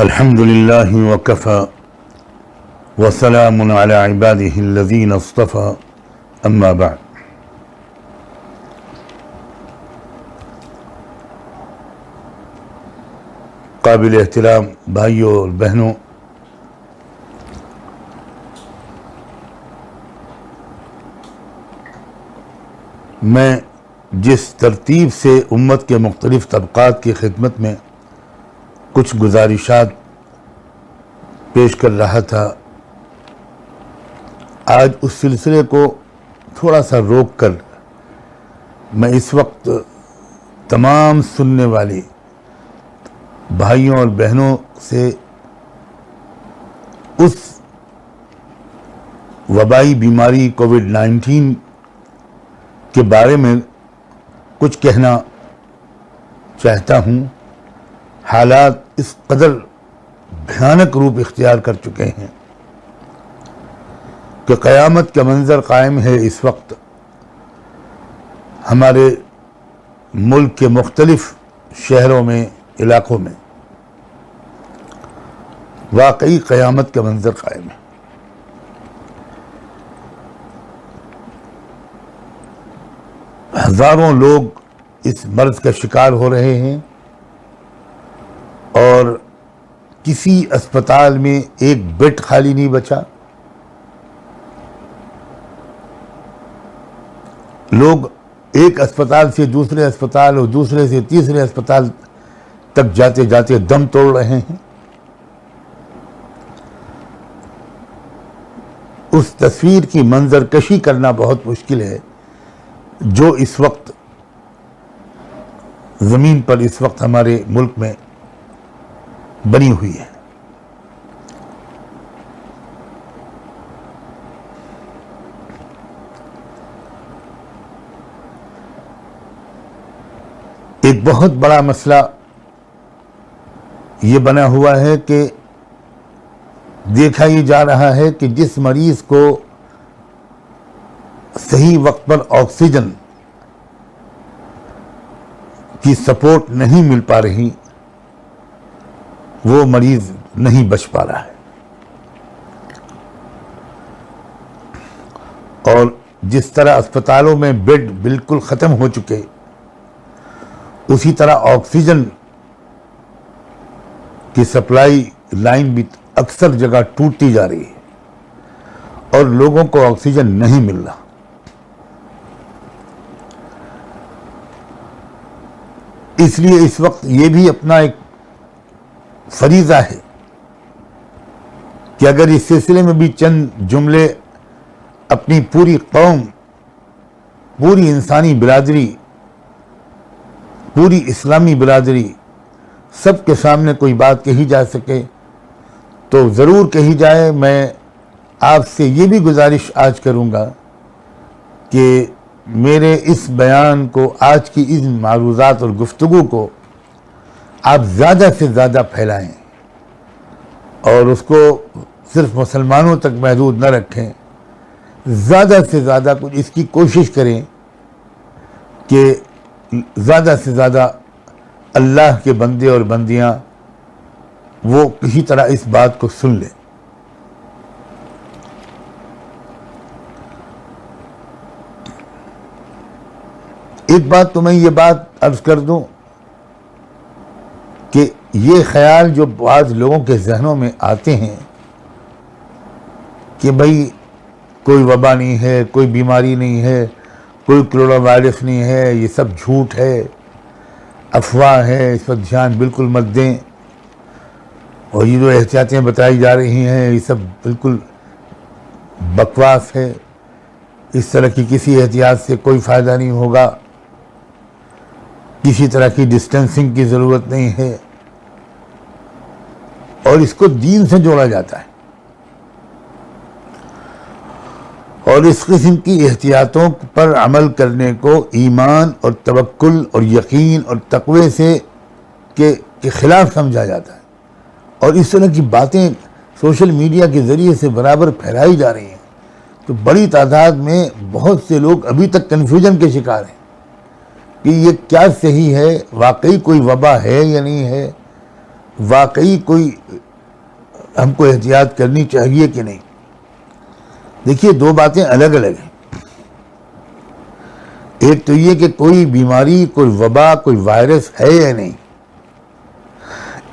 अल्हम्दुलिल्लाहि वकफ़ा वसलामुन अला इबादिहिल्लज़ीना इस्तफ़ा अम्मा बअद। काबिल एहतराम भाइयों और बहनों, मैं जिस तरतीब से उम्मत के मुख्तलिफ़ तबक़ात की खिदमत में कुछ गुजारिशात पेश कर रहा था, आज उस सिलसिले को थोड़ा सा रोक कर मैं इस वक्त तमाम सुनने वाले भाइयों और बहनों से उस वबाई बीमारी कोविड-19 के बारे में कुछ कहना चाहता हूँ। हालात इस कदर भयानक रूप इख्तियार कर चुके हैं कि क़यामत का मंजर कायम है इस वक्त हमारे मुल्क के मुख्तलिफ शहरों में, इलाक़ों में। वाकई क़यामत का मंजर कायम है। हज़ारों लोग इस मर्ज़ का शिकार हो रहे हैं और किसी अस्पताल में एक बेड खाली नहीं बचा। लोग एक अस्पताल से दूसरे अस्पताल और दूसरे से तीसरे अस्पताल तक जाते जाते दम तोड़ रहे हैं। उस तस्वीर की मंजरकशी करना बहुत मुश्किल है जो इस वक्त ज़मीन पर, इस वक्त हमारे मुल्क में बनी हुई है। एक बहुत बड़ा मसला ये बना हुआ है कि देखा ये जा रहा है कि जिस मरीज को सही वक्त पर ऑक्सीजन की सपोर्ट नहीं मिल पा रही, वो मरीज नहीं बच पा रहा है। और जिस तरह अस्पतालों में बेड बिल्कुल ख़त्म हो चुके, उसी तरह ऑक्सीजन की सप्लाई लाइन भी अक्सर जगह टूटती जा रही है और लोगों को ऑक्सीजन नहीं मिल रहा। इसलिए इस वक्त ये भी अपना एक फरीज़ा है कि अगर इस सिलसिले में भी चंद जुमले अपनी पूरी कौम, पूरी इंसानी बिरादरी, पूरी इस्लामी बिरादरी सबके सामने कोई बात कही जा सके तो ज़रूर कही जाए। मैं आपसे ये भी गुजारिश आज करूँगा कि मेरे इस बयान को, आज की इस मारूज़ात और गुफ्तगू को आप ज़्यादा से ज़्यादा फैलाएं और उसको सिर्फ मुसलमानों तक महदूद न रखें। ज़्यादा से ज़्यादा कुछ इसकी कोशिश करें कि ज़्यादा से ज़्यादा अल्लाह के बंदे और बंदियाँ वो किसी तरह इस बात को सुन लें। एक बात तो मैं ये बात अर्ज कर दूं कि ये ख्याल जो आज लोगों के जहनों में आते हैं कि भाई कोई वबा नहीं है, कोई बीमारी नहीं है, कोई कोरोना वायरस नहीं है, ये सब झूठ है, अफवाह है, इस पर ध्यान बिल्कुल मत दें, और ये जो एहतियातें बताई जा रही हैं ये सब बिल्कुल बकवास है, इस तरह की किसी एहतियात से कोई फ़ायदा नहीं होगा, किसी तरह की डिस्टेंसिंग की ज़रूरत नहीं है, और इसको दीन से जोड़ा जाता है। और इस किस्म की एहतियातों पर अमल करने को ईमान और तवक्कुल और यकीन और तक़वे से के ख़िलाफ़ समझा जाता है। और इस तरह की बातें सोशल मीडिया के ज़रिए से बराबर फैलाई जा रही हैं तो बड़ी तादाद में बहुत से लोग अभी तक कन्फ्यूजन के शिकार हैं कि ये क्या सही है, वाकई कोई वबा है या नहीं है, वाकई कोई हमको एहतियात करनी चाहिए कि नहीं। देखिए, दो बातें अलग अलग हैं। एक तो ये कि कोई बीमारी, कोई वबा, कोई वायरस है या नहीं।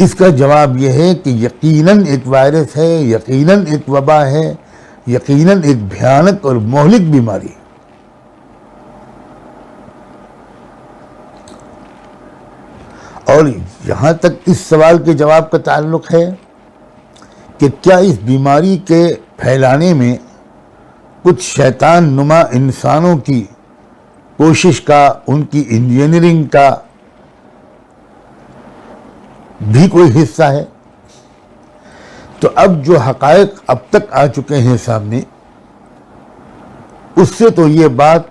इसका जवाब यह है कि यकीनन एक वायरस है, यकीनन एक वबा है, यकीनन एक भयानक और मोहलिक बीमारी। और यहां तक इस सवाल के जवाब का ताल्लुक है कि क्या इस बीमारी के फैलाने में कुछ शैतान नुमा इंसानों की कोशिश का, उनकी इंजीनियरिंग का भी कोई हिस्सा है। तो अब जो हकायक अब तक आ चुके हैं सामने, उससे तो ये बात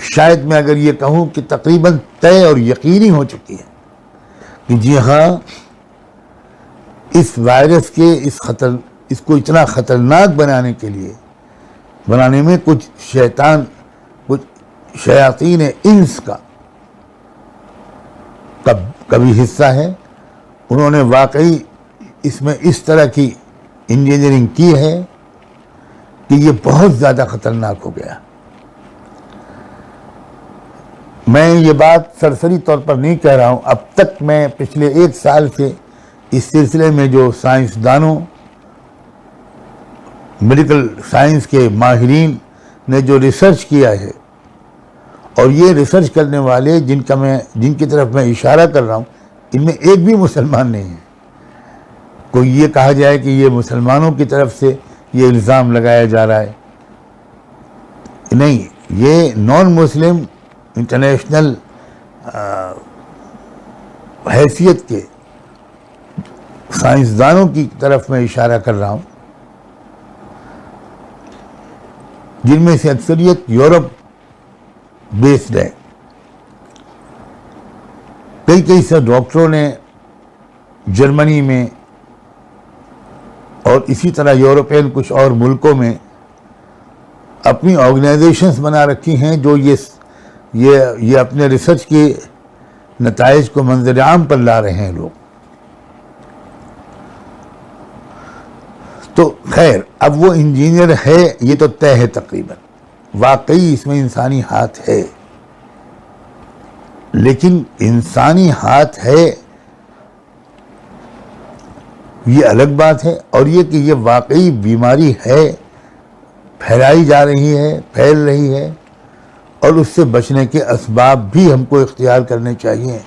शायद मैं अगर ये कहूं कि तकरीबन तय और यकीनी हो चुकी है कि जी हां, इस वायरस के इसको इतना खतरनाक बनाने में कुछ शैतान, कुछ शयातीन इंस का कभी हिस्सा है। उन्होंने वाकई इसमें इस तरह की इंजीनियरिंग की है कि ये बहुत ज़्यादा खतरनाक हो गया। मैं ये बात सरसरी तौर पर नहीं कह रहा हूँ। अब तक मैं पिछले 1 साल से इस सिलसिले में जो साइंसदानों, मेडिकल साइंस के माहिरीन ने जो रिसर्च किया है, और ये रिसर्च करने वाले जिनकी तरफ मैं इशारा कर रहा हूँ, इनमें एक भी मुसलमान नहीं है। कोई ये कहा जाए कि ये मुसलमानों की तरफ से ये इल्ज़ाम लगाया जा रहा है, नहीं, ये नॉन मुस्लिम इंटरनेशनल हैसियत के साइंसदानों की तरफ मैं इशारा कर रहा हूँ, जिनमें से अक्सरियत यूरोप बेस्ड है। कई से डॉक्टरों ने जर्मनी में और इसी तरह यूरोपियन कुछ और मुल्कों में अपनी ऑर्गेनाइजेशंस बना रखी हैं जो ये अपने रिसर्च के नताइज को मंजर आम पर ला रहे हैं लोग। तो खैर, अब वो इंजीनियर है ये तो तय है तकरीबन, वाकई इसमें इंसानी हाथ है। लेकिन इंसानी हाथ है ये अलग बात है, और ये कि ये वाकई बीमारी है, फैलाई जा रही है, फैल रही है, और उससे बचने के असबाब भी हमको इख्तियार करने चाहिए,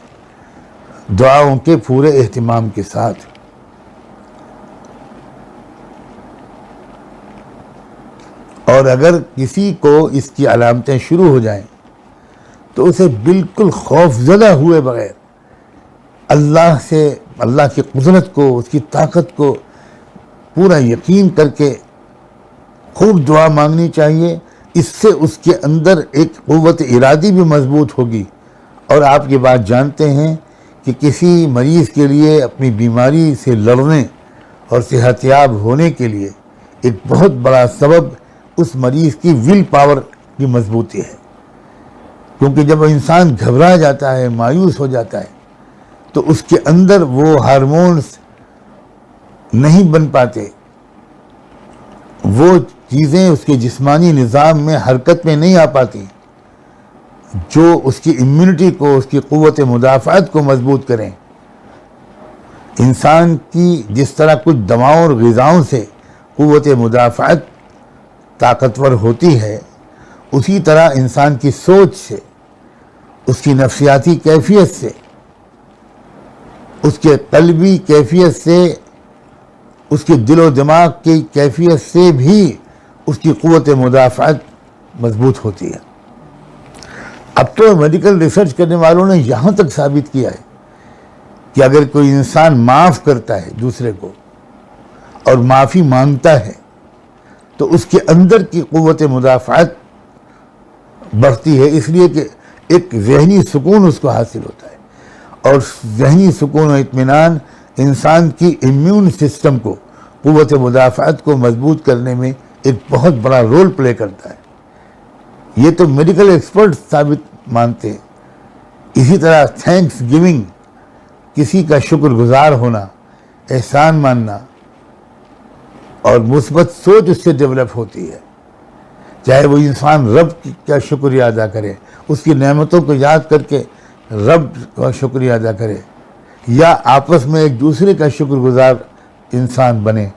दुआओं के पूरे एहतिमाम के साथ। और अगर किसी को इसकी अलामतें शुरू हो जाएं तो उसे बिल्कुल खौफजदा हुए बगैर अल्लाह की कुदरत को, उसकी ताकत को पूरा यकीन करके खूब दुआ मांगनी चाहिए। इससे उसके अंदर एक क़ुव्वत इरादी भी मजबूत होगी। और आप ये बात जानते हैं कि किसी मरीज़ के लिए अपनी बीमारी से लड़ने और सेहतयाब होने के लिए एक बहुत बड़ा सबब उस मरीज़ की विल पावर की मजबूती है। क्योंकि जब इंसान घबरा जाता है, मायूस हो जाता है, तो उसके अंदर वो हार्मोन्स नहीं बन पाते, वो चीज़ें उसके जिस्मानी निज़ाम में हरकत में नहीं आ पाती जो उसकी इम्यूनिटी को, उसकी क़ुव्वत मुदाफ़अत को मजबूत करें। इंसान की जिस तरह कुछ दवाओं और ग़िज़ाओं से क़ुव्वत मुदाफ़अत ताकतवर होती है, उसी तरह इंसान की सोच से, उसकी नफ्सियाती कैफियत से, उसके क़ल्बी कैफियत से, उसके दिलो दिमाग की कैफियत से भी उसकी क़ुव्वत मुदाफ़अत मजबूत होती है। अब तो मेडिकल रिसर्च करने वालों ने यहाँ तक साबित किया है कि अगर कोई इंसान माफ़ करता है दूसरे को और माफ़ी मांगता है तो उसके अंदर की क़ुव्वत मुदाफ़अत बढ़ती है, इसलिए कि एक ज़हनी सुकून उसको हासिल होता है। और ज़हनी सुकून और इत्मीनान इंसान की इम्यून सिस्टम को, क़ुव्वत मुदाफ़अत को मजबूत करने में एक बहुत बड़ा रोल प्ले करता है। ये तो मेडिकल एक्सपर्ट साबित मानते हैं। इसी तरह थैंक्स गिविंग, किसी का शुक्रगुजार होना, एहसान मानना और मुस्बत सोच उससे डेवलप होती है। चाहे वो इंसान रब का शुक्रिया अदा करे, उसकी नेमतों को याद करके रब का शुक्रिया अदा करे, या आपस में एक दूसरे का शुक्रगुजार इंसान बने,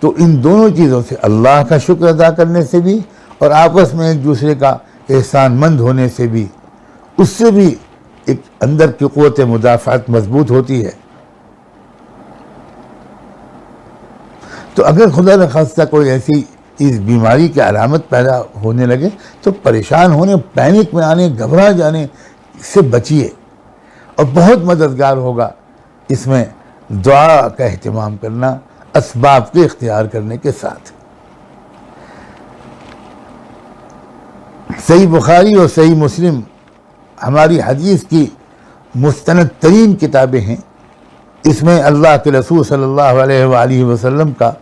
तो इन दोनों चीज़ों से, अल्लाह का शुक्र अदा करने से भी और आपस में एक दूसरे का एहसानमंद होने से भी, उससे भी एक अंदर की क़ुव्वत मुदाफ़ात मजबूत होती है। तो अगर खुदा न खास्ता कोई ऐसी इस बीमारी की अलामत पैदा होने लगे तो परेशान होने, पैनिक में आने, घबरा जाने से बचिए। और बहुत मददगार होगा इसमें दुआ का एहतिमाम करना असबाब के इख्तियार करने के साथ। सही बुखारी और सही मुस्लिम हमारी हदीस की मुस्तनद तरीन किताबें हैं। इसमें अल्लाह के रसूल सल्लल्लाहु अलैहि वसल्लम का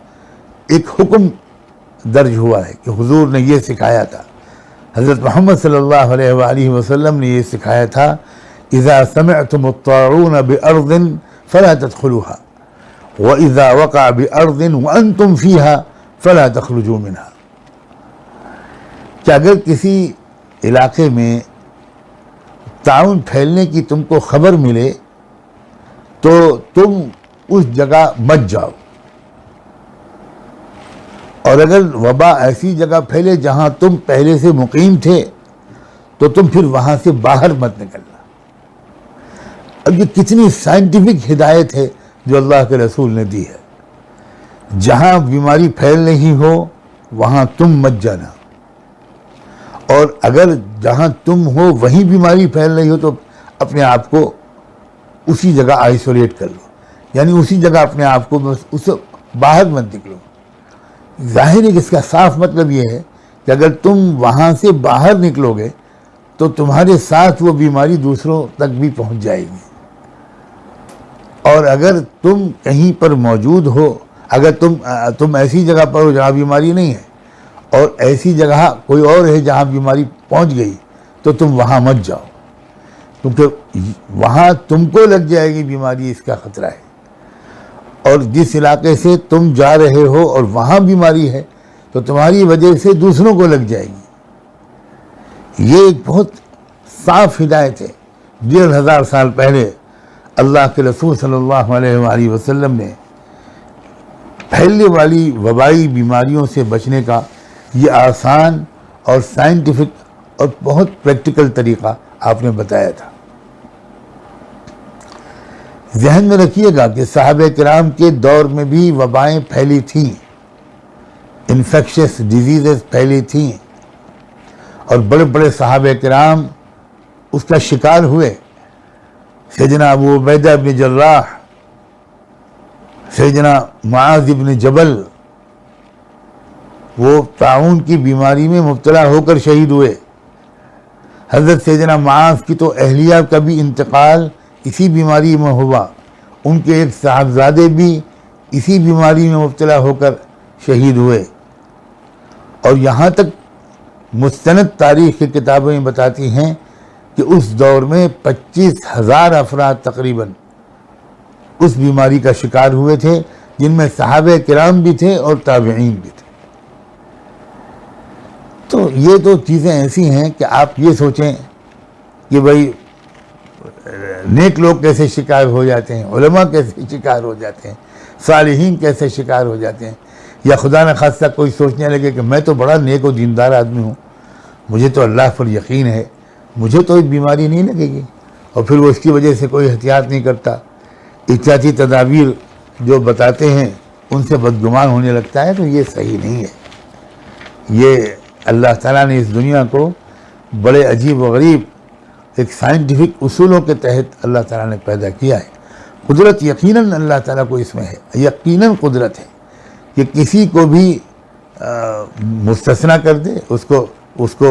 एक हुक्म दर्ज हुआ है कि हुजूर ने ये सिखाया था, हज़रत मोहम्मद सल्लल्लाहु अलैहि वसल्लम ने ये सिखाया था, इज़ा समिअतुम अत्ताऊन बिअर्दिन फला तदखुलूहा व इज़ा वक़अ बिअर्दिन व अंतुम फ़ीहा फला तख़रुजू मिन्हा। कि अगर किसी इलाके में ताउन फैलने की तुमको खबर मिले तो तुम उस जगह मत जाओ, और अगर वबा ऐसी जगह फैले जहां तुम पहले से मुकीम थे तो तुम फिर वहां से बाहर मत निकलना। अब ये कितनी साइंटिफिक हिदायत है जो अल्लाह के रसूल ने दी है। जहां बीमारी फैल रही हो वहां तुम मत जाना, और अगर जहां तुम हो वहीं बीमारी फैल रही हो तो अपने आप को उसी जगह आइसोलेट कर लो, यानी उसी जगह अपने आप को बस उससे बाहर मत निकलो। जाहिर है कि इसका साफ मतलब ये है कि अगर तुम वहाँ से बाहर निकलोगे तो तुम्हारे साथ वो बीमारी दूसरों तक भी पहुँच जाएगी। और अगर तुम कहीं पर मौजूद हो, अगर तुम ऐसी जगह पर हो जहाँ बीमारी नहीं है और ऐसी जगह कोई और है जहाँ बीमारी पहुँच गई, तो तुम वहाँ मत जाओ, क्योंकि वहाँ तुमको लग जाएगी बीमारी, इसका ख़तरा है। और जिस इलाके से तुम जा रहे हो और वहाँ बीमारी है तो तुम्हारी वजह से दूसरों को लग जाएगी। ये एक बहुत साफ हिदायत है। 1500 साल पहले अल्लाह के रसूल सल्लल्लाहु अलैहि वसल्लम ने फैलने वाली वबाई बीमारियों से बचने का ये आसान और साइंटिफिक और बहुत प्रैक्टिकल तरीक़ा आपने बताया था। ज़हन में रखिएगा कि सहाबे किराम के दौर में भी वबाएँ फैली थीं, इन्फेक्शस डिजीज़ फैली थीं, और बड़े बड़े सहाबे किराम उसका शिकार हुए। सैयदना अबू उबैदा इब्न जर्राह, सैयदना मुआज़ इब्न जबल, वो ताउन की बीमारी में मुब्तला होकर शहीद हुए। हज़रत सैयदना मुआज़ की तो अहलिया का भी इंतकाल इसी बीमारी में हुआ। उनके एक साहबजादे भी इसी बीमारी में मुब्तला होकर शहीद हुए। और यहाँ तक मुस्तनद तारीख़ की किताबें बताती हैं कि उस दौर में 25,000 अफराद तकरीबन उस बीमारी का शिकार हुए थे, जिनमें सहाबे किराम भी थे और ताबईन भी थे। तो ये तो चीज़ें ऐसी हैं कि आप ये सोचें कि भाई नेक लोग कैसे शिकार हो जाते हैं, उलमा कैसे शिकार हो जाते हैं, सालिहीन कैसे शिकार हो जाते हैं, या खुदा न खास्ता कोई सोचने लगे कि मैं तो बड़ा नेक और दीनदार आदमी हूँ, मुझे तो अल्लाह पर यकीन है, मुझे तो एक बीमारी नहीं लगेगी, और फिर वो इसकी वजह से कोई एहतियात नहीं करता, एहतियाती तदाबीर जो बताते हैं उनसे बदगुमान होने लगता है। तो ये सही नहीं है। ये अल्लाह ताला ने इस दुनिया को बड़े अजीब व गरीब एक साइंटिफिक उसूलों के तहत अल्लाह ताला ने पैदा किया है। कुदरत यकीनन अल्लाह ताला को इसमें है, यकीनन कुदरत है कि किसी को भी मुस्तस्ना कर दे, उसको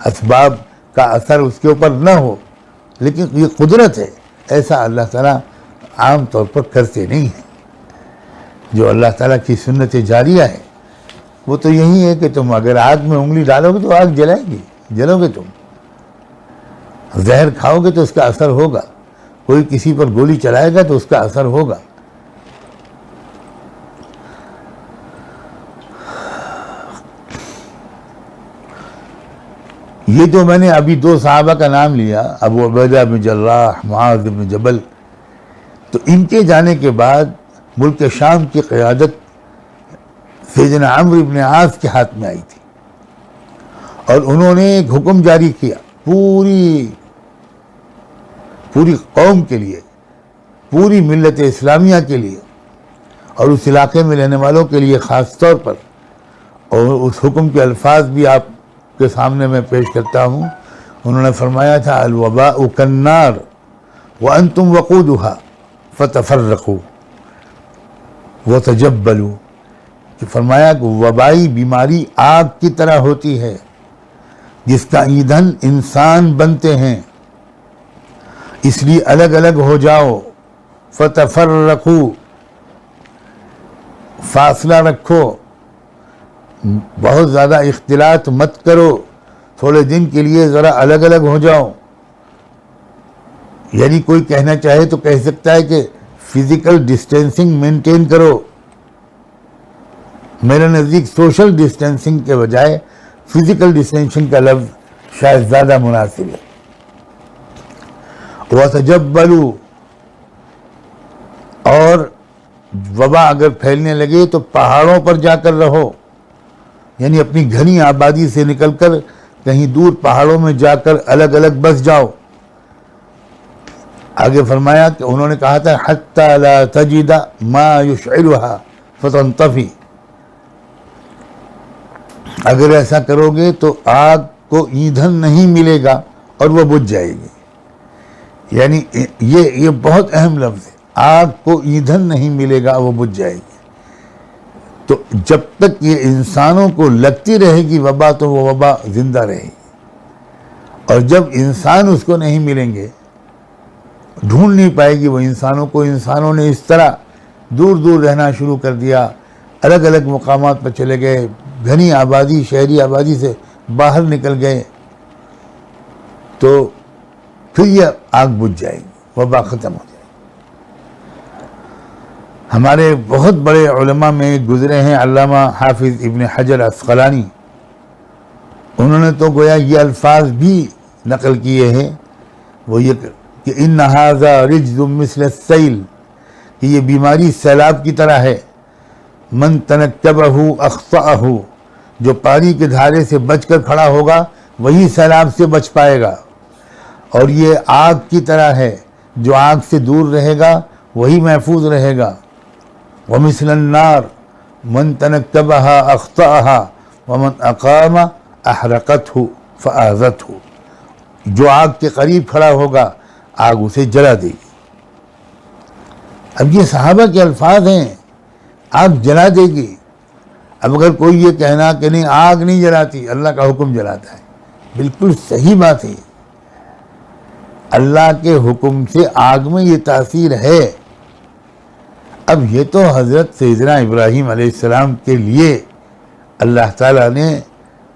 असबाब का असर उसके ऊपर न हो, लेकिन ये कुदरत है। ऐसा अल्लाह ताला आम तौर पर करते नहीं है। जो अल्लाह ताला की सुन्नत जारिया है वो तो यही है कि तुम अगर आग में उंगली डालोगे तो आग जलाएगी, जलोगे तुम, जहर खाओगे तो उसका असर होगा, कोई किसी पर गोली चलाएगा तो उसका असर होगा। ये जो मैंने अभी दो सहाबा का नाम लिया, अबू उबैदा बिन जर्राह, मुआज़ बिन जबल, तो इनके जाने के बाद मुल्क शाम की क़यादत सैयदना अम्र इब्न आस के हाथ में आई थी और उन्होंने एक हुक्म जारी किया पूरी कौम के लिए, पूरी मिल्लत इस्लामिया के लिए और उस इलाके में रहने वालों के लिए ख़ास तौर पर। और उस हुक्म के अल्फाज भी आपके सामने मैं पेश करता हूँ। उन्होंने फरमाया था, अल-वबाउ कन्नार व अंतुम वक़ूदुहा फ़तफ़र्रक़ू व तजब्बलू, कि फरमाया कि वबाई बीमारी आग की तरह होती है जिसका ईंधन इंसान बनते हैं, इसलिए अलग अलग हो जाओ। फ़तफ़र्रक़ू, फासला रखो, बहुत ज़्यादा इख्तिलात मत करो, थोड़े दिन के लिए ज़रा अलग अलग हो जाओ। यानी कोई कहना चाहे तो कह सकता है कि फिज़िकल डिस्टेंसिंग मेंटेन करो। मेरे नज़दीक सोशल डिस्टेंसिंग के बजाय फिज़िकल डिस्टेंसिंग का लफ्ज़ शायद ज़्यादा मुनासिब है। वतजब्बलू, और वबा अगर फैलने लगे तो पहाड़ों पर जाकर रहो, यानी अपनी घनी आबादी से निकलकर कहीं दूर पहाड़ों में जाकर अलग अलग बस जाओ। आगे फरमाया कि उन्होंने कहा था, हत्ता ला तजिदा मा युशइरुहा फतंतफी, अगर ऐसा करोगे तो आग को ईंधन नहीं मिलेगा और वह बुझ जाएगी। यानी ये बहुत अहम लफ्ज़ है, आग को ईंधन नहीं मिलेगा वो बुझ जाएगी। तो जब तक ये इंसानों को लगती रहेगी वबा तो वो वबा जिंदा रहेगी, और जब इंसान उसको नहीं मिलेंगे, ढूंढ नहीं पाएगी वो इंसानों को। इंसानों ने इस तरह दूर दूर रहना शुरू कर दिया, अलग अलग मुकामात पर चले गए, घनी आबादी शहरी आबादी से बाहर निकल गए, तो फिर यह आग बुझ जाएगी, वबा ख़त्म हो जाएगी। हमारे बहुत बड़े उलमा में गुज़रे हैं अल्लामा हाफिज़ इब्न हजर अस्क़लानी, उन्होंने तो गोया ये अल्फाज भी नकल किए हैं, वो ये कि इन हाज़ा रिज्ज़ुम मिस्ल सैल, कि ये बीमारी सैलाब की तरह है। मन तनक्कबहु अख्तअहु, जो पानी के धारे से बचकर खड़ा होगा वही सैलाब से बच पाएगा। और ये आग की तरह है, जो आग से दूर रहेगा वही महफूज रहेगा। व मिस्लन नार मन तनक्कबहा अख्तअहा व मन अकाम अहरकतहु फ़आज़तहु, जो आग के करीब खड़ा होगा आग उसे जला देगी। अब ये सहाबा के अल्फाज हैं, आग जला देगी। अब अगर कोई ये कहना कि नहीं आग नहीं जलाती, अल्लाह का हुक्म जलाता है, बिल्कुल सही बात है। अल्लाह के हुक्म से आग में ये तासीर है। अब ये तो हज़रत सैयदना इब्राहीम अलैहिस्सलाम के लिए अल्लाह ताला ने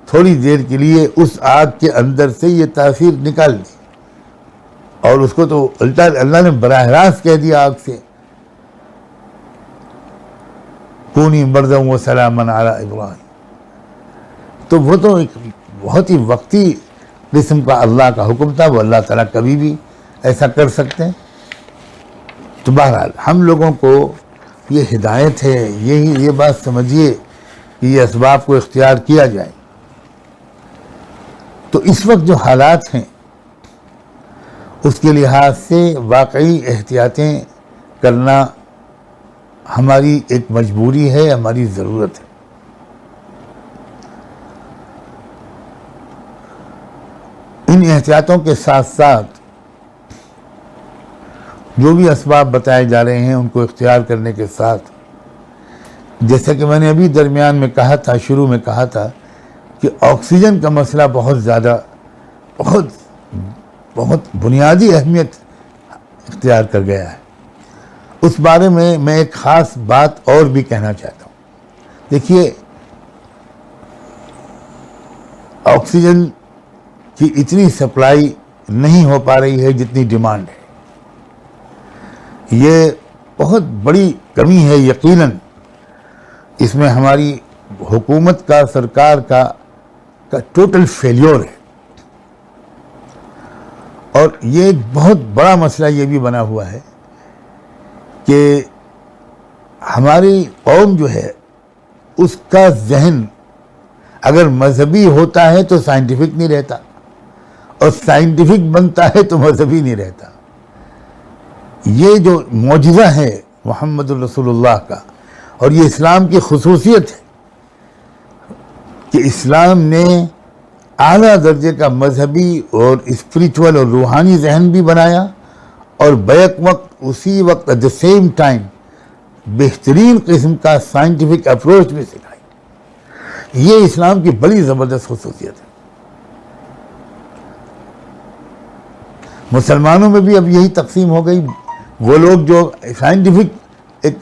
थोड़ी देर के लिए उस आग के अंदर से ये तासीर निकाल दी, और उसको तो अल्लाह ने बराह रास्त कह दिया आग से, कूनी बर्दम व सलामन अला इब्राहीम। तो वो तो एक बहुत ही वक्ती किस्म का अल्लाह का हुक्म था, वो अल्लाह ताला कभी भी ऐसा कर सकते हैं। तो बहरहाल हम लोगों को ये हिदायत है, यही ये बात समझिए कि ये असबाब को इख्तियार किया जाए। तो इस वक्त जो हालात हैं उसके लिहाज से वाकई एहतियातें करना हमारी एक मजबूरी है, हमारी ज़रूरत है। इन एहतियातों के साथ साथ जो भी असबाब बताए जा रहे हैं उनको इख्तियार करने के साथ, जैसे कि मैंने अभी दरमियान में कहा था, शुरू में कहा था कि ऑक्सीजन का मसला बहुत ज़्यादा बहुत बुनियादी अहमियत इख्तियार कर गया है। उस बारे में मैं एक ख़ास बात और भी कहना चाहता हूँ। देखिए, ऑक्सीजन की इतनी सप्लाई नहीं हो पा रही है जितनी डिमांड है। ये बहुत बड़ी कमी है यकीनन। इसमें हमारी हुकूमत का, सरकार का टोटल फेल्योर है। और ये एक बहुत बड़ा मसला ये भी बना हुआ है कि हमारी कौम जो है उसका जहन अगर मजहबी होता है तो साइंटिफिक नहीं रहता, और साइंटिफिक बनता है तो मजहबी नहीं रहता। ये जो मौजज़ा है मोहम्मद रसूलुल्लाह का, और ये इस्लाम की खुसूसियत है कि इस्लाम ने आला दर्जे का मजहबी और स्पिरिचुअल और रूहानी जहन भी बनाया, और बैक वक्त उसी वक्त एट द सेम टाइम बेहतरीन किस्म का साइंटिफिक अप्रोच भी सिखाई। ये इस्लाम की बड़ी ज़बरदस्त खुसूसियत है। मुसलमानों में भी अब यही तकसीम हो गई। वो लोग जो साइंटिफिक एक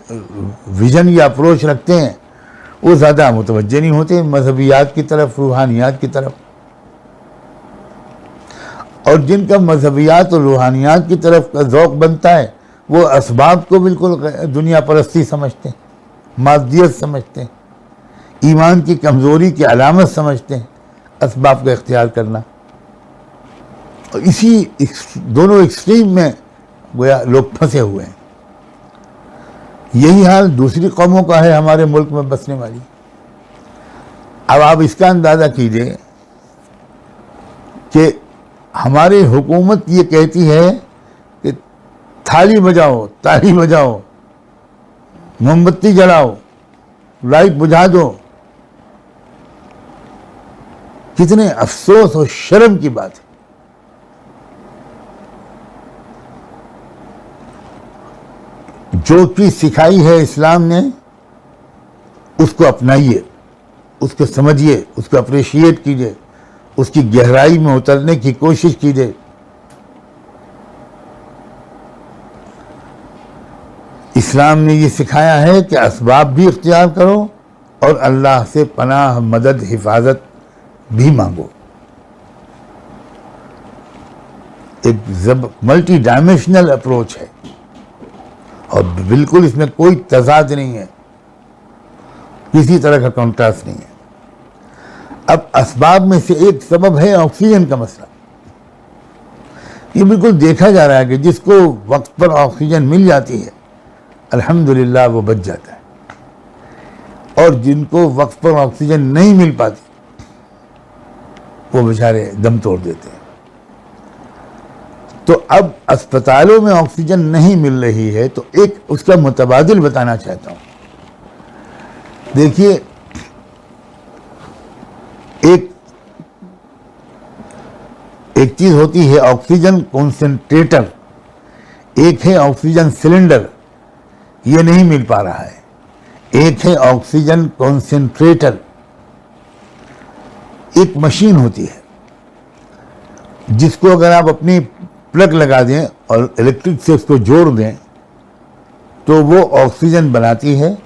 विजन या अप्रोच रखते हैं वो ज़्यादा मुतवज्जे नहीं होते मजहबियात की तरफ, रूहानियात की तरफ। और जिनका मजहबियात और रूहानियात की तरफ का ज़ौक़ बनता है वो असबाब को बिल्कुल दुनिया परस्ती समझते हैं, मादियत समझते हैं, ईमान की कमज़ोरी की अलामत समझते हैं असबाब का इख्तियार करना। और इसी दोनों एक्सट्रीम में गोया लोग फंसे हुए हैं। यही हाल दूसरी कौमों का है हमारे मुल्क में बसने वाली। अब आप इसका अंदाज़ा कीजिए कि हमारी हुकूमत ये कहती है कि थाली बजाओ, ताली बजाओ, मोमबत्ती जलाओ, लाइट बुझा दो। कितने अफसोस और शर्म की बात है। जो चीज़ सिखाई है इस्लाम ने उसको अपनाइए, उसको समझिए, उसको अप्रिशिएट कीजिए, उसकी गहराई में उतरने की कोशिश कीजिए। इस्लाम ने ये सिखाया है कि असबाब भी इख्तियार करो और अल्लाह से पनाह, मदद, हिफाजत भी मांगो। एक मल्टी डायमेंशनल अप्रोच है और बिल्कुल इसमें कोई तजाद नहीं है, किसी तरह का कॉन्ट्रास्ट नहीं है। अब असबाब में से एक सबब है ऑक्सीजन का मसला। ये बिल्कुल देखा जा रहा है कि जिसको वक्त पर ऑक्सीजन मिल जाती है अल्हम्दुलिल्लाह वो बच जाता है, और जिनको वक्त पर ऑक्सीजन नहीं मिल पाती वो बेचारे दम तोड़ देते हैं। तो अब अस्पतालों में ऑक्सीजन नहीं मिल रही है तो एक उसका मुतबादिल बताना चाहता हूं। देखिए, एक चीज होती है ऑक्सीजन कॉन्सेंट्रेटर, एक है ऑक्सीजन सिलेंडर, ये नहीं मिल पा रहा है। एक है ऑक्सीजन कॉन्सेंट्रेटर, एक मशीन होती है जिसको अगर आप अपनी प्लग लगा दें और इलेक्ट्रिक से उसको जोड़ दें तो वो ऑक्सीजन बनाती है,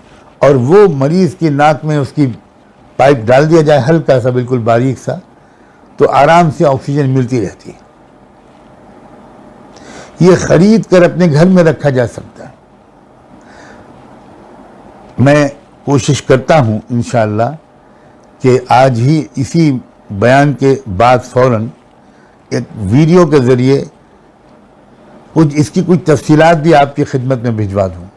और वो मरीज की नाक में उसकी पाइप डाल दिया जाए हल्का सा, बिल्कुल बारीक सा, तो आराम से ऑक्सीजन मिलती रहती है। ये खरीद कर अपने घर में रखा जा सकता है। मैं कोशिश करता हूं इंशाअल्लाह कि आज ही इसी बयान के बाद फौरन एक वीडियो के ज़रिए इसकी कुछ तफसीलात भी आपकी खिदमत में भिजवा दूँ।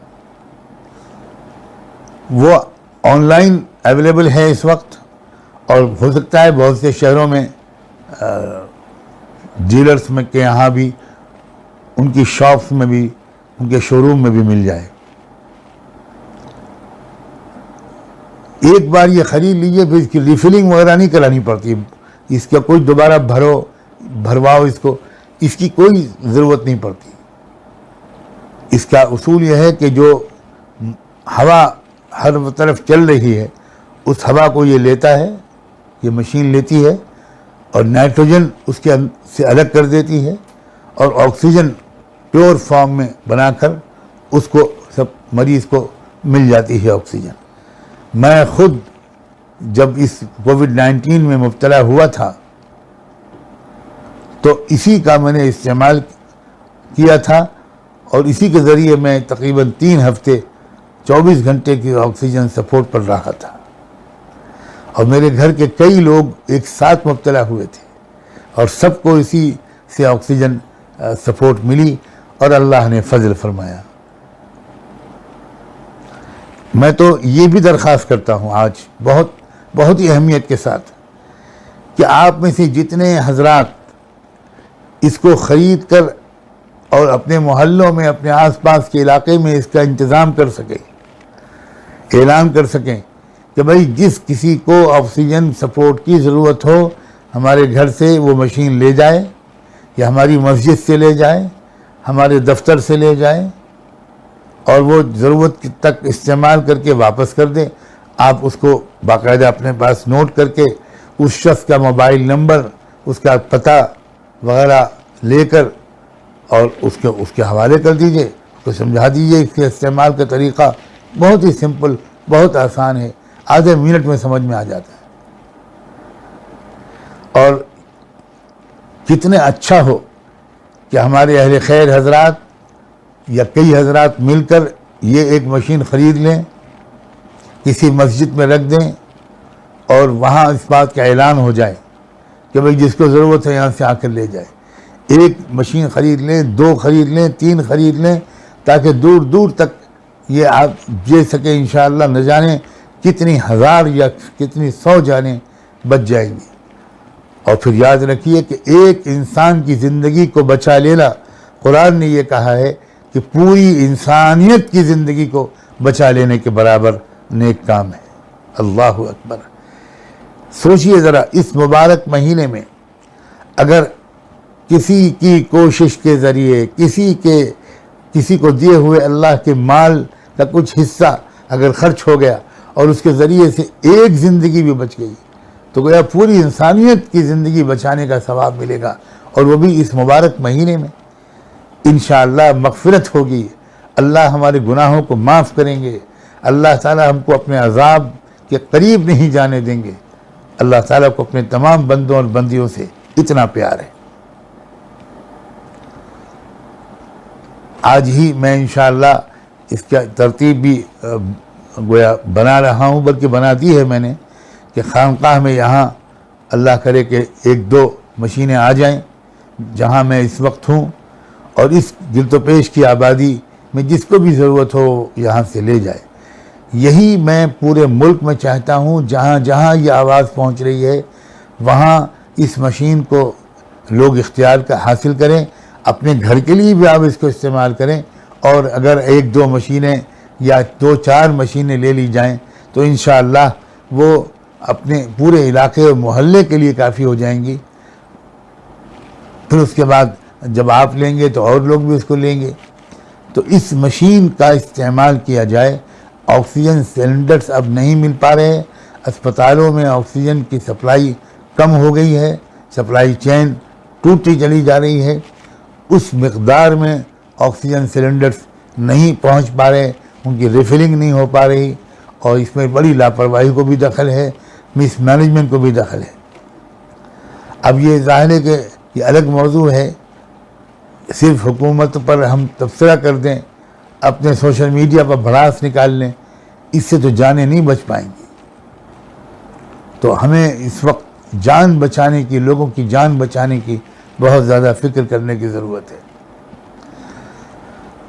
वो ऑनलाइन अवेलेबल है इस वक्त, और हो सकता है बहुत से शहरों में डीलर्स में के यहाँ भी, उनकी शॉप्स में भी, उनके शोरूम में भी मिल जाए। एक बार ये ख़रीद लीजिए, फिर इसकी रिफिलिंग वगैरह नहीं करानी पड़ती, इसका कोई दोबारा भरवाओ इसकी कोई ज़रूरत नहीं पड़ती। इसका उसूल यह है कि जो हवा हर तरफ चल रही है उस हवा को ये लेता है, ये मशीन लेती है, और नाइट्रोजन उसके से अलग कर देती है, और ऑक्सीजन प्योर फॉर्म में बनाकर उसको सब मरीज़ को मिल जाती है ऑक्सीजन। मैं खुद जब इस कोविड-19 में मुब्तला हुआ था तो इसी का मैंने इस्तेमाल किया था, और इसी के ज़रिए मैं तकरीबन 3 हफ्ते 24 घंटे की ऑक्सीजन सपोर्ट पर रहा था और मेरे घर के कई लोग एक साथ मुब्तला हुए थे और सबको इसी से ऑक्सीजन सपोर्ट मिली और अल्लाह ने फजल फरमाया। मैं तो ये भी दरख्वास्त करता हूँ आज बहुत बहुत ही अहमियत के साथ कि आप में से जितने हजरात इसको ख़रीद कर और अपने मोहल्लों में अपने आसपास के इलाके में इसका इंतज़ाम कर सकें, ऐलान कर सकें कि भाई जिस किसी को ऑक्सीजन सपोर्ट की ज़रूरत हो हमारे घर से वो मशीन ले जाए या हमारी मस्जिद से ले जाए, हमारे दफ्तर से ले जाए और वो ज़रूरत तक इस्तेमाल करके वापस कर दें। आप उसको बाकायदा अपने पास नोट करके उस शख्स का मोबाइल नंबर, उसका पता वगैरह लेकर और उसके हवाले कर दीजिए, उसको समझा दीजिए। इसके इस्तेमाल का तरीक़ा बहुत ही सिंपल, बहुत आसान है, आधे मिनट में समझ में आ जाता है। और कितने अच्छा हो कि हमारे अहले खैर हजरात या कई हजरात मिलकर ये एक मशीन ख़रीद लें, किसी मस्जिद में रख दें और वहाँ इस बात का ऐलान हो जाए कि भाई जिसको ज़रूरत है यहाँ से आकर ले जाए। एक मशीन ख़रीद लें, 2 ख़रीद लें, 3 ख़रीद लें, ताकि दूर दूर तक ये आप दे सकें। इंशाअल्लाह न जाने कितनी हज़ार या कितनी 100 जानें बच जाएंगी। और फिर याद रखिए कि एक इंसान की ज़िंदगी को बचा लेना, कुरान ने ये कहा है कि पूरी इंसानियत की ज़िंदगी को बचा लेने के बराबर नेक काम है। अल्लाह अकबर। सोचिए ज़रा, इस मुबारक महीने में अगर किसी की कोशिश के ज़रिए किसी को दिए हुए अल्लाह के माल का कुछ हिस्सा अगर ख़र्च हो गया और उसके ज़रिए से एक ज़िंदगी भी बच गई तो गोया पूरी इंसानियत की ज़िंदगी बचाने का सवाब मिलेगा, और वो भी इस मुबारक महीने में। इंशाअल्लाह मग़फ़िरत होगी, अल्लाह हमारे गुनाहों को माफ़ करेंगे, अल्लाह ताला हमको अपने अज़ाब के करीब नहीं जाने देंगे। अल्लाह ताला को अपने तमाम बंदों और बंदियों से इतना प्यार है। आज ही मैं इंशाअल्लाह इसका तरतीब भी गोया बना रहा हूँ, बल्कि बना दी है मैंने कि खानकाह में यहाँ अल्लाह करे कि 1-2 मशीनें आ जाएं जहाँ मैं इस वक्त हूँ, और इस गिरदोपेश की आबादी में जिसको भी ज़रूरत हो यहाँ से ले जाए। यही मैं पूरे मुल्क में चाहता हूँ, जहाँ जहाँ ये आवाज़ पहुँच रही है वहाँ इस मशीन को लोग इख्तियार का हासिल करें, अपने घर के लिए भी आप इसको इस्तेमाल करें। और अगर 1-2 मशीनें या 2-4 मशीनें ले ली जाएं तो इंशाअल्लाह वो अपने पूरे इलाके और मोहल्ले के लिए काफ़ी हो जाएंगी। फिर उसके बाद जब आप लेंगे तो और लोग भी उसको लेंगे। तो इस मशीन का इस्तेमाल किया जाए। ऑक्सीजन सिलेंडर्स अब नहीं मिल पा रहे हैं, अस्पतालों में ऑक्सीजन की सप्लाई कम हो गई है, सप्लाई चेन टूटती चली जा रही है, उस मकदार में ऑक्सीजन सिलेंडर्स नहीं पहुंच पा रहे, उनकी रिफिलिंग नहीं हो पा रही, और इसमें बड़ी लापरवाही को भी दखल है, मिसमैनेजमेंट को भी दखल है। अब ये ज़ाहिर है कि ये अलग मौजू है, सिर्फ हुकूमत पर हम तबसरा कर दें, अपने सोशल मीडिया पर भड़ास निकाल लें, इससे तो जानें नहीं बच पाएंगी। तो हमें इस वक्त जान बचाने की, लोगों की जान बचाने की बहुत ज़्यादा फ़िक्र करने की ज़रूरत है।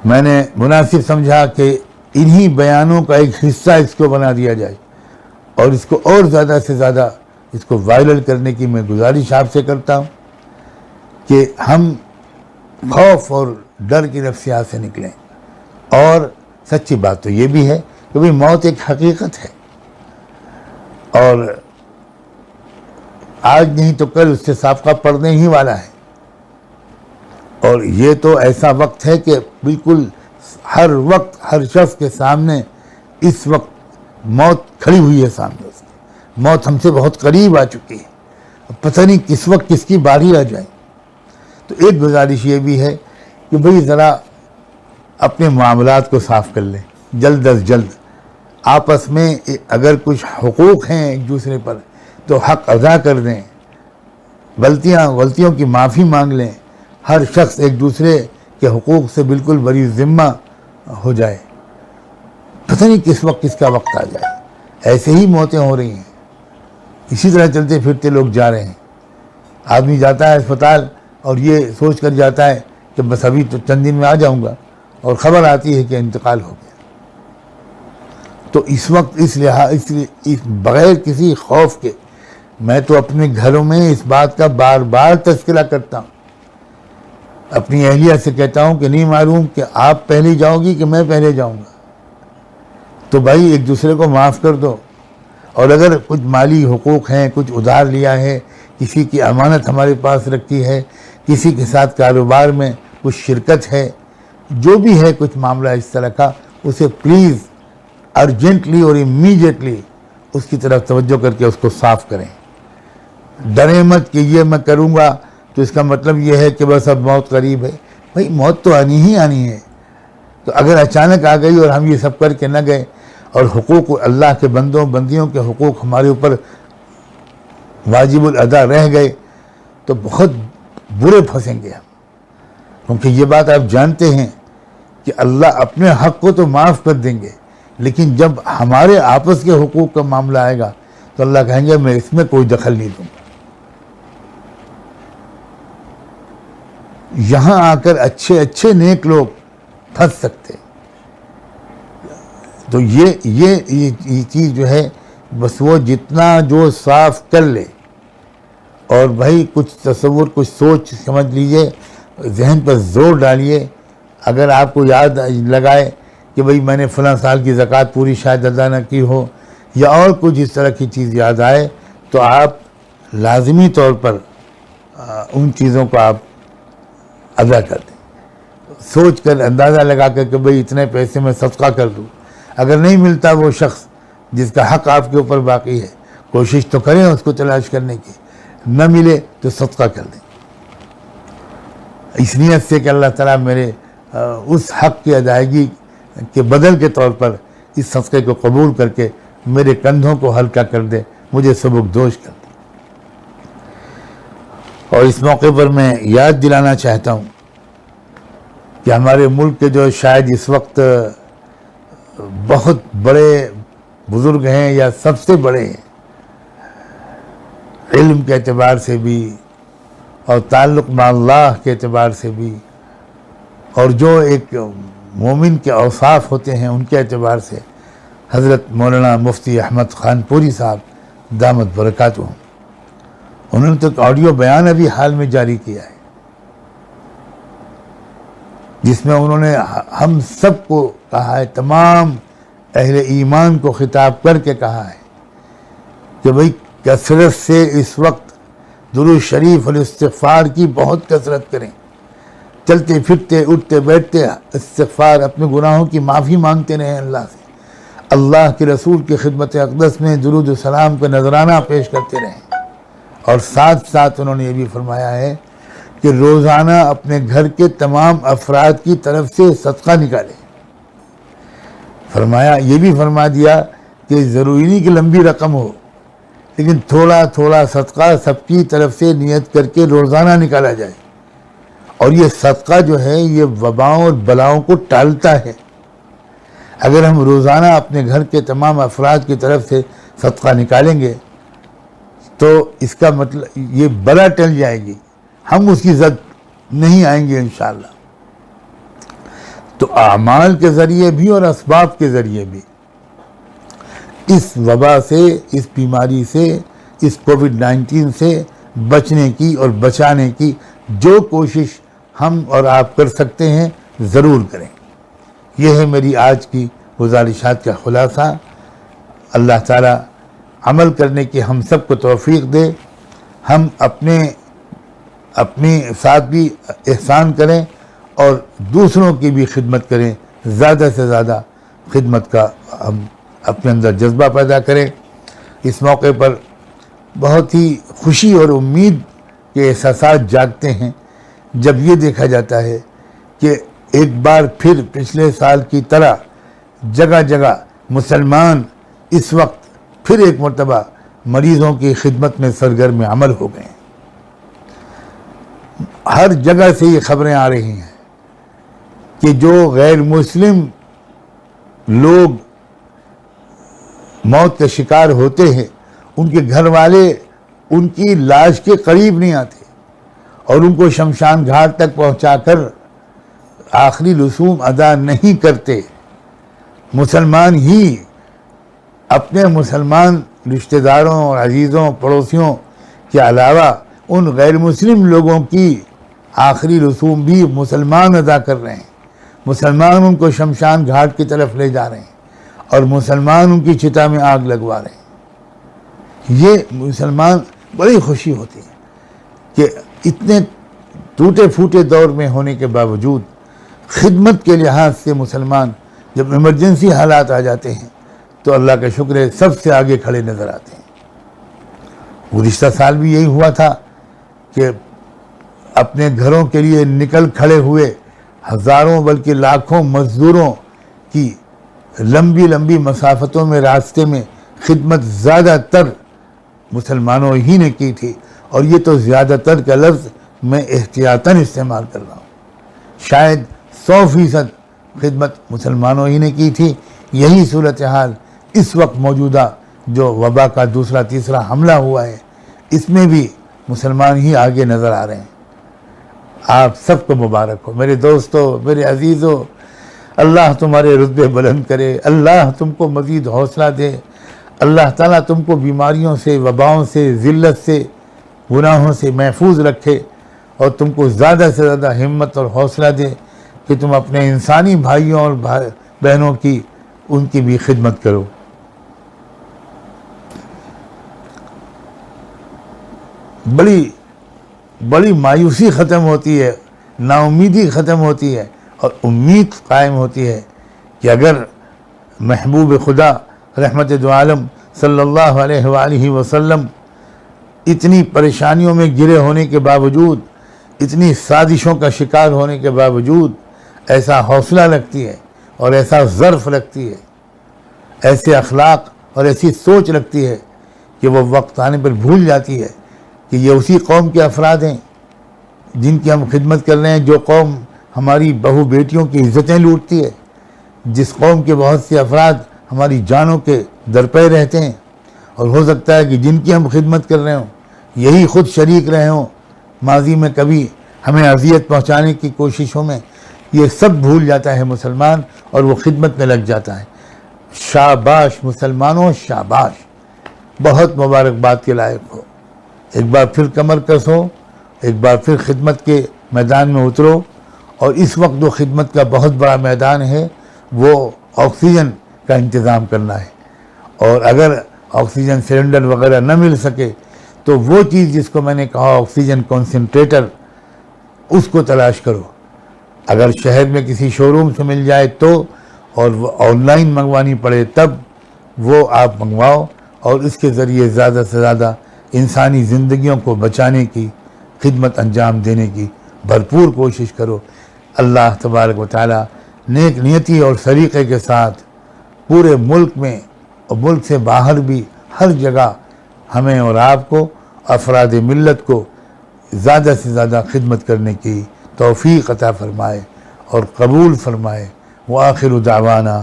मैंने मुनासिब समझा कि इन्हीं बयानों का एक हिस्सा इसको बना दिया जाए और इसको और ज़्यादा से ज़्यादा इसको वायरल करने की मैं गुजारिश आपसे करता हूँ कि हम खौफ और डर की नफ्सियात से निकलें। और सच्ची बात तो ये भी है कि भाई मौत एक हकीकत है, और आज नहीं तो कल उससे साफ़ा पड़ने ही वाला है। और ये तो ऐसा वक्त है कि बिल्कुल हर वक्त हर शख्स के सामने इस वक्त मौत खड़ी हुई है सामने उसके। मौत हमसे बहुत करीब आ चुकी है, पता नहीं किस वक्त किसकी बारी आ जाए। तो एक गुजारिश ये भी है कि भाई ज़रा अपने मामलात को साफ़ कर लें जल्द अज जल्द। आपस में अगर कुछ हुकूक हैं एक दूसरे पर तो हक़ अदा कर दें, गलतियों की माफ़ी मांग लें। हर शख्स एक दूसरे कि हुकूक से बिल्कुल बरी ज़िम्मा हो जाए। पता नहीं किस वक्त किसका वक्त आ जाए। ऐसे ही मौतें हो रही हैं, इसी तरह चलते फिरते लोग जा रहे हैं। आदमी जाता है अस्पताल और ये सोच कर जाता है कि बस अभी तो चंद दिन में आ जाऊंगा, और ख़बर आती है कि इंतकाल हो गया। तो इस वक्त इस बग़ैर किसी खौफ के मैं तो अपने घरों में इस बात का बार बार तज़किरा करता हूँ। अपनी अहलिया से कहता हूँ कि नहीं मालूम कि आप पहले जाओगी कि मैं पहले जाऊँगा, तो भाई एक दूसरे को माफ़ कर दो। और अगर कुछ माली हुकूक हैं, कुछ उधार लिया है, किसी की अमानत हमारे पास रखी है, किसी के साथ कारोबार में कुछ शिरकत है, जो भी है कुछ मामला इस तरह का, उसे प्लीज़ अर्जेंटली और इमीडिएटली उसकी तरफ तवज्जो करके उसको साफ़ करें। डरे मत कि ये मैं करूँगा तो इसका मतलब ये है कि बस अब मौत करीब है। भाई मौत तो आनी ही आनी है। तो अगर अचानक आ गई और हम ये सब करके न गए और हुकूक अल्लाह के बंदों बंदियों के हुकूक हमारे ऊपर वाजिबुल अदा रह गए तो बहुत बुरे फंसेंगे हम। क्योंकि ये बात आप जानते हैं कि अल्लाह अपने हक़ को तो माफ़ कर देंगे, लेकिन जब हमारे आपस के हुकूक का मामला आएगा तो अल्लाह कहेंगे मैं इसमें कोई दखल नहीं दूंगा। यहाँ आकर अच्छे अच्छे नेक लोग फंस सकते। तो ये चीज़ जो है, बस वो जितना जो साफ कर ले, और भाई कुछ तसव्वुर कुछ सोच समझ लीजिए, जहन पर ज़ोर डालिए। अगर आपको याद लगाए कि भाई मैंने फ़लाँ साल की ज़कात पूरी शायद अदा न की हो, या और कुछ इस तरह की चीज़ याद आए, तो आप लाज़मी तौर पर उन चीज़ों को आप अदा कर दें। सोच कर अंदाज़ा लगा कर कि भाई इतने पैसे में सदका कर दूँ। अगर नहीं मिलता वो शख्स जिसका हक़ आपके ऊपर बाकी है, कोशिश तो करें उसको तलाश करने की। न मिले तो सदका कर दें, इस नीयत से कि अल्लाह ताला मेरे उस हक़ की अदायगी के बदल के तौर पर इस सदक़े को कबूल करके मेरे कंधों को हल्का कर दे, मुझे सबकदोश कर दे। और इस मौके पर मैं याद दिलाना चाहता हूँ कि हमारे मुल्क के जो शायद इस वक्त बहुत बड़े बुज़ुर्ग हैं या सबसे बड़े हैं, इल्म के एतबार से भी और ताल्लुक़ में अल्लाह के एतबार से भी, और जो एक मोमिन के औसाफ होते हैं उनके एतबार से, हज़रत मौलाना मुफ्ती अहमद खानपुरी साहब दामत बरकातुहू, उन्होंने तो एक ऑडियो बयान अभी हाल में जारी किया है, जिसमें उन्होंने हम सबको कहा है, तमाम अहले ईमान को खिताब करके कहा है कि भाई कसरत से इस वक्त दुरूद शरीफ और इस्तिग़फ़ार की बहुत कसरत करें। चलते फिरते उठते बैठते इस्तिग़फ़ार, अपने गुनाहों की माफ़ी मांगते रहें अल्लाह से। अल्लाह के रसूल की खिदमत अक़दस में दुरूद व सलाम का नजराना पेश करते रहें। और साथ साथ उन्होंने ये भी फरमाया है कि रोज़ाना अपने घर के तमाम अफराद की तरफ से सदका निकालें। फरमाया, ये भी फरमा दिया कि ज़रूरी नहीं कि लंबी रकम हो, लेकिन थोड़ा थोड़ा सदका सबकी तरफ से नियत करके रोज़ाना निकाला जाए। और ये सदका जो है ये वबाओं और बलाओं को टालता है। अगर हम रोज़ाना अपने घर के तमाम अफराद की तरफ से सदका निकालेंगे तो इसका मतलब ये बला टल जाएगी, हम उसकी जद नहीं आएंगे इंशाअल्लाह। तो आमाल के ज़रिए भी और असबाब के ज़रिए भी इस वबा से, इस बीमारी से, इस कोविड-19 से बचने की और बचाने की जो कोशिश हम और आप कर सकते हैं ज़रूर करें। यह है मेरी आज की गुज़ारिशात का खुलासा। अल्लाह ताला अमल करने की हम सब को तौफ़ीक़ दे। हम अपने साथ भी एहसान करें और दूसरों की भी खिदमत करें। ज़्यादा से ज़्यादा खिदमत का हम अपने अंदर जज्बा पैदा करें। इस मौके पर बहुत ही खुशी और उम्मीद के एहसास जागते हैं जब ये देखा जाता है कि एक बार फिर पिछले साल की तरह जगह जगह मुसलमान इस वक्त फिर एक मरतबा मरीज़ों की खिदमत में सरगर्म अमल हो गए। हर जगह से ये खबरें आ रही हैं कि जो गैर मुस्लिम लोग मौत के शिकार होते हैं उनके घर वाले उनकी लाश के करीब नहीं आते और उनको शमशान घाट तक पहुंचाकर आखिरी रसूम अदा नहीं करते। मुसलमान ही अपने मुसलमान रिश्तेदारों और अजीज़ों पड़ोसियों के अलावा उन गैर मुस्लिम लोगों की आखिरी रसूम भी मुसलमान अदा कर रहे हैं। मुसलमान उनको शमशान घाट की तरफ ले जा रहे हैं और मुसलमान उनकी चिता में आग लगवा रहे हैं। ये मुसलमान बड़ी खुशी होती है कि इतने टूटे फूटे दौर में होने के बावजूद खिदमत के लिहाज से मुसलमान जब इमरजेंसी हालात आ जाते हैं तो अल्लाह का शुक्र है सबसे आगे खड़े नज़र आते हैं। गुज़िश्ता साल भी यही हुआ था कि अपने घरों के लिए निकल खड़े हुए हज़ारों बल्कि लाखों मज़दूरों की लंबी लंबी मसाफतों में रास्ते में खिदमत ज़्यादातर मुसलमानों ही ने की थी। और ये तो ज़्यादातर का लफ्ज़ मैं एहतियातन इस्तेमाल कर रहा हूँ। शायद 100% खिदमत मुसलमानों ही ने की थी। यही सूरत हाल इस वक्त मौजूदा जो वबा का दूसरा तीसरा हमला हुआ है इसमें भी मुसलमान ही आगे नज़र आ रहे हैं। आप सबको मुबारक हो मेरे दोस्तों, मेरे अजीज़ों। अल्लाह तुम्हारे रुतबे बुलंद करे, अल्लाह तुमको मज़ीद हौसला दे, अल्लाह ताला तुमको बीमारियों से, वबाओं से, ज़िल्लत से, गुनाहों से महफूज रखे और तुमको ज़्यादा से ज़्यादा हिम्मत और हौसला दे कि तुम अपने इंसानी भाइयों और बहनों की उनकी भी खिदमत करो। बड़ी मायूसी ख़त्म होती है, नाउमीदी ख़त्म होती है और उम्मीद कायम होती है कि अगर महबूब खुदा रहमत दो आलम सल्लल्लाहु अलैहि वसल्लम इतनी परेशानियों में घिरे होने के बावजूद, इतनी साजिशों का शिकार होने के बावजूद ऐसा हौसला रखती है और ऐसा ज़र्फ़ रखती है, ऐसे अखलाक और ऐसी सोच रखती है कि वो वक्त आने पर भूल जाती है कि ये उसी कौम के अफराद हैं जिनकी हम खिदमत कर रहे हैं, जो कौम हमारी बहू बेटियों की इज़्ज़तें लूटती है, जिस कौम के बहुत से अफराद हमारी जानों के दरपे रहते हैं। और हो सकता है कि जिनकी हम खिदमत कर रहे हों यही ख़ुद शरीक रहे हों माजी में कभी हमें अजियत पहुँचाने की कोशिशों में। ये सब भूल जाता है मुसलमान और वो खिदमत में लग जाता है। शाबाश मुसलमानों, शाबाश, बहुत मुबारकबाद के लायक हो। एक बार फिर कमर कसो, एक बार फिर खिदमत के मैदान में उतरो। और इस वक्त जो खिदमत का बहुत बड़ा मैदान है वो ऑक्सीजन का इंतज़ाम करना है। और अगर ऑक्सीजन सिलेंडर वगैरह न मिल सके तो वो चीज़ जिसको मैंने कहा ऑक्सीजन कॉन्सेंट्रेटर, उसको तलाश करो। अगर शहर में किसी शोरूम से मिल जाए तो, और वो ऑनलाइन मंगवानी पड़े तब वो आप मंगवाओ और इसके ज़रिए ज़्यादा से ज़्यादा इंसानी ज़िंदगियों को बचाने की खिदमत अंजाम देने की भरपूर कोशिश करो। अल्लाह तबारक व तआला नेक नियति और सलीक़े के साथ पूरे मुल्क में और मुल्क से बाहर भी हर जगह हमें और आपको अफराद मिल्लत को ज़्यादा से ज़्यादा खिदमत करने की तौफ़ीक़ अता फ़रमाए और कबूल फ़रमाए। व आखिरु दावाना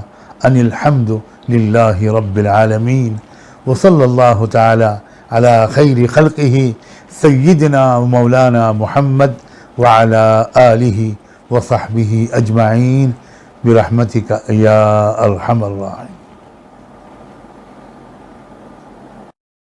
अनिल हम्दु लिल्लाहि रब्बिल आलमीन व सल्लल्लाहु तआला अला खैरि खल्क़िही सय्यिदना व मौलाना मुहम्मद व अला आलिहि व सहबिही अजमाइन बिरहमतिका या अरहमर राहिमीन।